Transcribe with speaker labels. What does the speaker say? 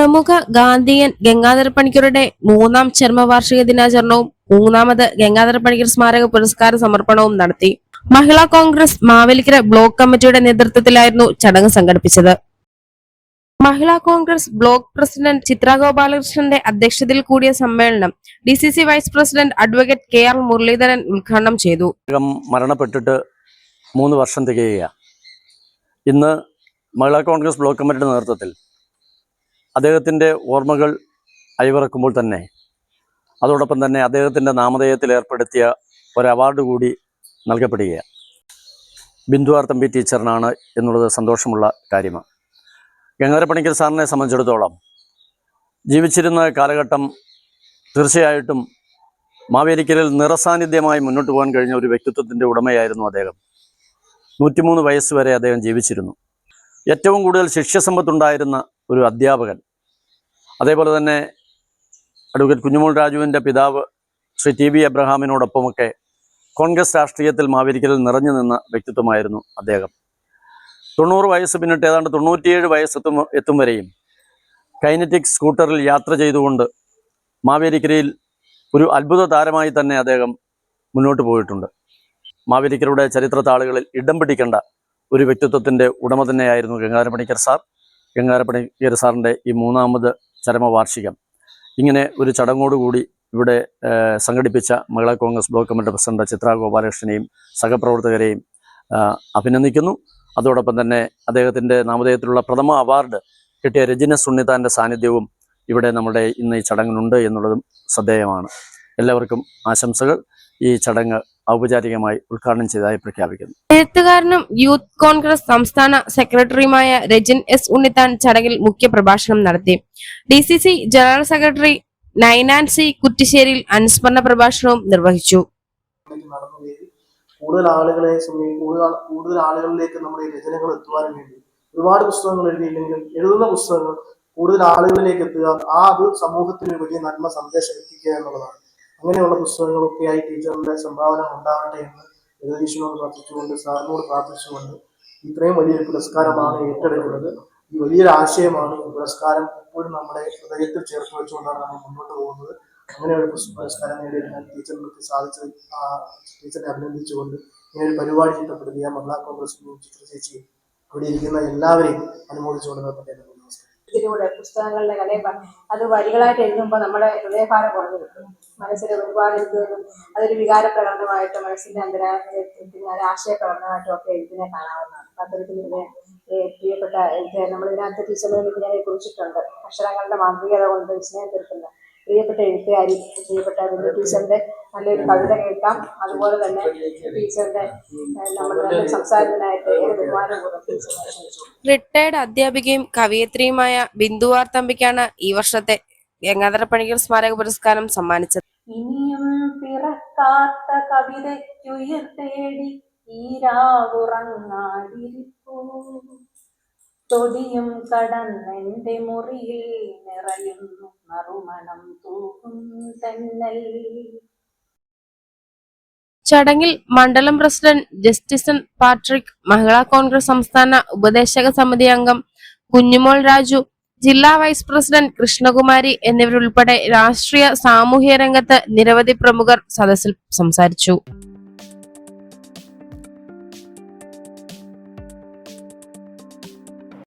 Speaker 1: പ്രമുഖ ഗാന്ധിയൻ ഗംഗാധര പണിക്കരുടെ 3ാം ചരമവാർഷിക ദിനാചരണവും 3ാമത് ഗംഗാധര പണിക്കർ സ്മാരക പുരസ്കാര സമർപ്പണവും നടത്തി. മഹിളാ കോൺഗ്രസ് മാവേലിക്കര ബ്ലോക്ക് കമ്മിറ്റിയുടെ നേതൃത്വത്തിലായിരുന്നു ചടങ്ങ് സംഘടിപ്പിച്ചത്. Mahila Congress block president Chitra ഗോപാലകൃഷ്ണന്റെ അധ്യക്ഷതയിൽ കൂടിയ സമ്മേളനം DCC vice president advocate KR Muraleedharan ഉദ്ഘാടനം ചെയ്തു.
Speaker 2: മരണപ്പെട്ടിട്ട് 3 വർഷം തികയുകയാണ്. ഇന്ന് മഹിളാ കോൺഗ്രസ് ബ്ലോക്ക് കമ്മിറ്റിയുടെ നേതൃത്വത്തിൽ അദ്ദേഹത്തിൻ്റെ ഓർമ്മകൾ അയവിറക്കുമ്പോൾ തന്നെ അതോടൊപ്പം തന്നെ അദ്ദേഹത്തിൻ്റെ നാമധേയത്തിൽ ഏർപ്പെടുത്തിയ ഒരു അവാർഡ് കൂടി നൽകപ്പെടുകയാണ്. ബിന്ദു ആർ തമ്പി ടീച്ചറിനാണ് എന്നുള്ളത് സന്തോഷമുള്ള കാര്യമാണ്. ഗംഗാധര പണിക്കർ സാറിനെ സംബന്ധിച്ചിടത്തോളം ജീവിച്ചിരുന്ന കാലഘട്ടം തീർച്ചയായിട്ടും മാവേലിക്കരയിൽ നിറസാന്നിധ്യമായി മുന്നോട്ട് പോകാൻ കഴിഞ്ഞ ഒരു വ്യക്തിത്വത്തിൻ്റെ ഉടമയായിരുന്നു അദ്ദേഹം. 103 വയസ്സ് വരെ അദ്ദേഹം ജീവിച്ചിരുന്നു. ഏറ്റവും കൂടുതൽ ശിഷ്യസമ്പത്തുണ്ടായിരുന്ന ഒരു അധ്യാപകൻ. അതേപോലെ തന്നെ അഡ്വക്കേറ്റ് കുഞ്ഞുമോൾ രാജുവിൻ്റെ പിതാവ് ശ്രീ TB എബ്രഹാമിനോടൊപ്പമൊക്കെ കോൺഗ്രസ് രാഷ്ട്രീയത്തിൽ മാവേലിക്കരയിൽ നിറഞ്ഞു നിന്ന വ്യക്തിത്വമായിരുന്നു അദ്ദേഹം. 90 വയസ്സ് പിന്നിട്ട് ഏതാണ്ട് 97 വയസ്സ് എത്തും വരെയും കൈനറ്റിക് സ്കൂട്ടറിൽ യാത്ര ചെയ്തുകൊണ്ട് മാവേലിക്കരയിൽ ഒരു അത്ഭുത താരമായി തന്നെ അദ്ദേഹം മുന്നോട്ട് പോയിട്ടുണ്ട്. മാവേലിക്കരയുടെ ചരിത്ര താളുകളിൽ ഇടം പിടിക്കേണ്ട ഒരു വ്യക്തിത്വത്തിൻ്റെ ഉടമ തന്നെയായിരുന്നു ഗംഗാധര പണിക്കർ സാർ. ഗംഗാധര പണിക്കർ സാറിൻ്റെ ഈ 3ാമത് ചരമവാർഷികം ഇങ്ങനെ ഒരു ചടങ്ങോടുകൂടി ഇവിടെ സംഘടിപ്പിച്ച മഹിളാ കോൺഗ്രസ് ബ്ലോക്ക് കമ്മിറ്റി പ്രസിഡന്റ് ചിത്ര ഗോപാലകൃഷ്ണനെയും സഹപ്രവർത്തകരെയും അഭിനന്ദിക്കുന്നു. അതോടൊപ്പം തന്നെ അദ്ദേഹത്തിൻ്റെ നാമധേയത്തിലുള്ള പ്രഥമ അവാർഡ് കിട്ടിയ രജിനസ് ഉണ്ണിത്താൻ്റെ സാന്നിധ്യവും ഇവിടെ നമ്മുടെ ഇന്ന് ഈ ചടങ്ങിനുണ്ട് എന്നുള്ളതും ശ്രദ്ധേയമാണ്. എല്ലാവർക്കും ആശംസകൾ. ഈ ചടങ്ങ് ഔപചാരികമായി ഉദ്ഘാടനം ചെയ്തതായി പ്രഖ്യാപിക്കുന്നു.
Speaker 1: എഴുത്തുകാരനും യൂത്ത് കോൺഗ്രസ് സംസ്ഥാന സെക്രട്ടറിയുമായ രജിൻ S ഉണ്ണിത്താൻ ചടങ്ങിൽ മുഖ്യപ്രഭാഷണം നടത്തി. DCC ജനറൽ സെക്രട്ടറി നൈനാൻസി കുറ്റിശ്ശേരിയിൽ അനുസ്മരണ പ്രഭാഷണവും നിർവഹിച്ചു.
Speaker 3: കൂടുതൽ ആളുകളിലേക്ക് നമ്മുടെ രചനകൾ എത്തുവാൻ വേണ്ടി ഒരുപാട് പുസ്തകങ്ങൾ എഴുതിയില്ലെങ്കിൽ എഴുതുന്ന പുസ്തകങ്ങൾ കൂടുതൽ ആളുകളിലേക്ക് എത്തുക, അത് സമൂഹത്തിന് വലിയ നന്മ സന്ദേശം എത്തിക്കുക എന്നുള്ളതാണ്. അങ്ങനെയുള്ള പുസ്തകങ്ങളൊക്കെ ആയി ടീച്ചറിന്റെ സംഭാവന ഉണ്ടാവട്ടെ എന്ന് ജഗദീശനോട് പ്രാർത്ഥിച്ചുകൊണ്ട് സാറിനോട് പ്രാർത്ഥിച്ചുകൊണ്ട് ഇത്രയും വലിയൊരു പുരസ്കാരമാണ് ഏറ്റെടുക്കുന്നത്. ഈ വലിയൊരു ആശയമാണ്. ഈ പുരസ്കാരം എപ്പോഴും നമ്മുടെ ഹൃദയത്തിൽ ചേർത്ത് വെച്ചുകൊണ്ടാണ് നമ്മൾ മുന്നോട്ട് പോകുന്നത്. അങ്ങനെ ഒരു പുരസ്കാരം നേടിയെടുക്കാൻ ടീച്ചറിനൊക്കെ സാധിച്ചത് ടീച്ചറിനെ അഭിനന്ദിച്ചുകൊണ്ട് ഇങ്ങനെ ഒരു പരിപാടി ചിട്ടപ്പെടുത്തിയ മഹിളാ കോൺഗ്രസിനെയും ചിത്ര ചേച്ചിയും ഇവിടെ ഇരിക്കുന്ന എല്ലാവരെയും അനുമോദിച്ചുകൊണ്ട് നിർത്തട്ടെ.
Speaker 4: ഇതിലൂടെ പുസ്തകങ്ങളുടെ കഥ അത് വരികളായിട്ട് എഴുതുമ്പോൾ നമ്മുടെ ഹൃദയഭാരം കുറഞ്ഞു കിട്ടും. മനസ്സിൽ ഒരുപാട് എഴുതുന്നതും അതൊരു വികാര പ്രകടനമായിട്ട് മനസ്സിന്റെ അന്തരാളത്തിൽ ആശയപ്രകടനമായിട്ടും ഒക്കെ എഴുത്തിനെ കാണാവുന്നതാണ്. അത്തരത്തിൽ പ്രിയപ്പെട്ട നമ്മൾ ഇതിനകത്ത് ടീച്ചറുകളിൽ ഞാൻ കുറിച്ചിട്ടുണ്ട്. അക്ഷരങ്ങളുടെ മാന്ത്രികത കൊണ്ട് വിസ്മയം തീർക്കുന്ന പ്രിയപ്പെട്ട എഴുത്തുകാരി പ്രിയപ്പെട്ട ബിന്ദു ടീച്ചറിന്റെ നല്ലൊരു കവിത കേൾക്കാം. അതുപോലെ തന്നെ ടീച്ചറിന്റെ നമ്മുടെ സംസാരത്തിനായിട്ട് ഏത് ബഹുമാനപൂർവ്വം
Speaker 1: റിട്ടയർഡ് അധ്യാപികയും കവയിത്രിയുമായ ബിന്ദു ആർ തമ്പിക്കാണ് ഈ വർഷത്തെ ഗംഗാധര പണിക്കർ സ്മാരക പുരസ്കാരം സമ്മാനിച്ചത്.
Speaker 4: ഇനിയും പിറക്കാത്ത കവിതയ്ക്കുയർത്തേടി ഈരാവുറങ്ങാതിരിപ്പൂ, തൊടിയും കടന്നെന്റെ മുറിയിൽ നിറയുന്നു നറുമണം തൂകും തെന്നൽ.
Speaker 1: ചടങ്ങിൽ മണ്ഡലം പ്രസിഡന്റ് ജസ്റ്റിസൺ പാട്രിക്, മഹിളാ കോൺഗ്രസ് സംസ്ഥാന ഉപദേശക സമിതി അംഗം കുഞ്ഞുമോൾ രാജു, ജില്ലാ വൈസ് പ്രസിഡന്റ് കൃഷ്ണകുമാരി എന്നിവരുൾപ്പെടെ രാഷ്ട്രീയ സാമൂഹ്യ രംഗത്ത് നിരവധി പ്രമുഖർ സദസ്സിൽ സംസാരിച്ചു.